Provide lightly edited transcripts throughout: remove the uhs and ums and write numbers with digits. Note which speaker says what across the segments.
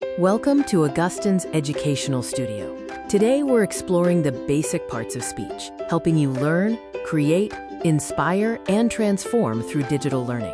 Speaker 1: Welcome to Augustine's Educational Studio. Today we're exploring the basic parts of speech, helping you learn, create, inspire, and transform through digital learning.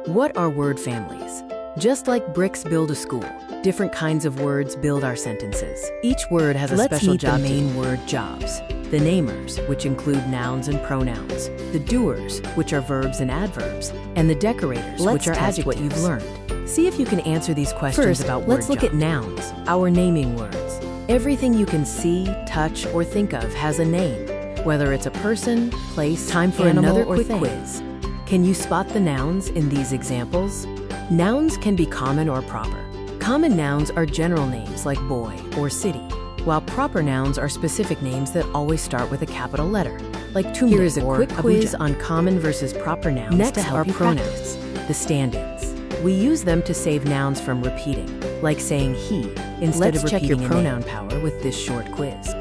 Speaker 1: What are word families? Just like bricks build a school, different kinds of words build our sentences. Each word has a special job. Let's meet the main word jobs. The namers, which include nouns and pronouns. The doers, which are verbs and adverbs. And the decorators, which are adjectives. What you've learned. See if you can answer these questions about word jobs. Let's look at nouns, our naming words. Everything you can see, touch, or think of has a name, whether it's a person, place, time for another quick quiz. Can you spot the nouns in these examples? Nouns can be common or proper. Common nouns are general names like boy or city, while proper nouns are specific names that always start with a capital letter, like Tumbe. Here is a quick quiz on common versus proper nouns. Next are pronouns, the stand-ins. We use them to save nouns from repeating, like saying he, instead of repeating. Let's check your pronoun power with this short quiz.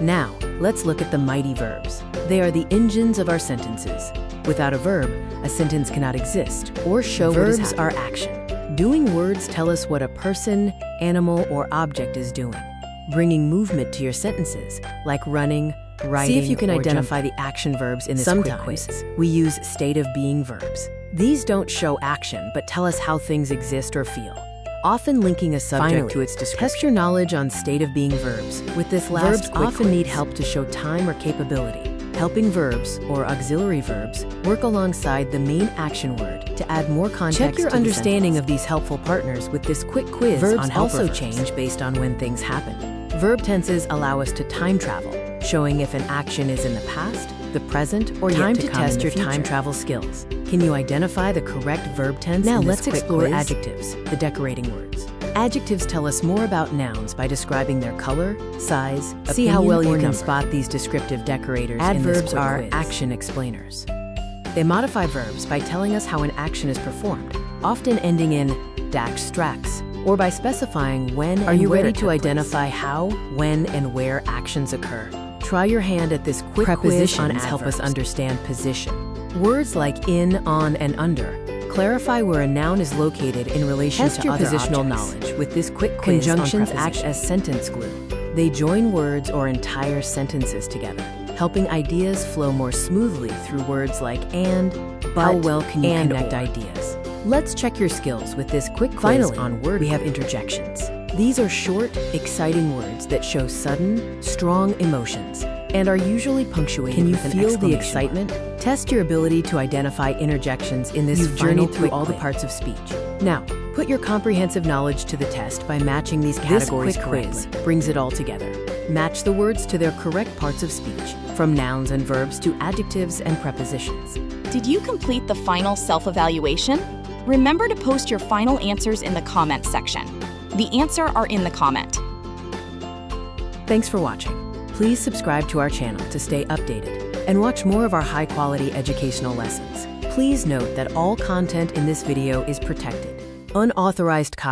Speaker 1: Now, let's look at the mighty verbs. They are the engines of our sentences. Without a verb, a sentence cannot exist or show what is happening. Verbs are action. Doing words tell us what a person, animal, or object is doing, bringing movement to your sentences, like running, writing. See if you can identify the action verbs in this quick quiz. We use state of being verbs. These don't show action, but tell us how things exist or feel, often linking a subject to its description. Test your knowledge on state of being verbs. With this last quick quiz, often need help to show time or capability. Helping verbs, or auxiliary verbs, work alongside the main action word to add more context. Check your understanding of these helpful partners with this quick quiz. Verbs also change based on when things happen. Verb tenses allow us to time travel, showing if an action is in the past, the present, or yet to come. Time to test your time travel skills. Can you identify the correct verb tense? Now let's explore adjectives, the decorating words. Adjectives tell us more about nouns by describing their color, size, opinion, see how well you can spot these descriptive decorators. Adverbs are action explainers. They modify verbs by telling us how an action is performed, often ending in dash strax, or by specifying when. Are you ready to identify how, when, and where actions occur? Try your hand at this quick quiz on adverbs. Help us understand position. Words like in, on, and under clarify where a noun is located in relation to other objects. Test your positional knowledge with this quick quiz. Conjunctions act as sentence glue. They join words or entire sentences together, helping ideas flow more smoothly through words like and, but, how well can you connect ideas. Let's check your skills with this quick quiz on word. We have interjections. These are short, exciting words that show sudden, strong emotions and are usually punctuated with an exclamation. Can you feel the excitement? Test your ability to identify interjections in this journey through all the parts of speech. Now, put your comprehensive knowledge to the test by matching these categories. This quick quiz brings it all together. Match the words to their correct parts of speech, from nouns and verbs to adjectives and prepositions.
Speaker 2: Did you complete the final self-evaluation? Remember to post your final answers in the comment section. The answer are in the comment.
Speaker 1: Thanks for watching. Please subscribe to our channel to stay updated and watch more of our high-quality educational lessons. Please note that all content in this video is protected. Unauthorized copies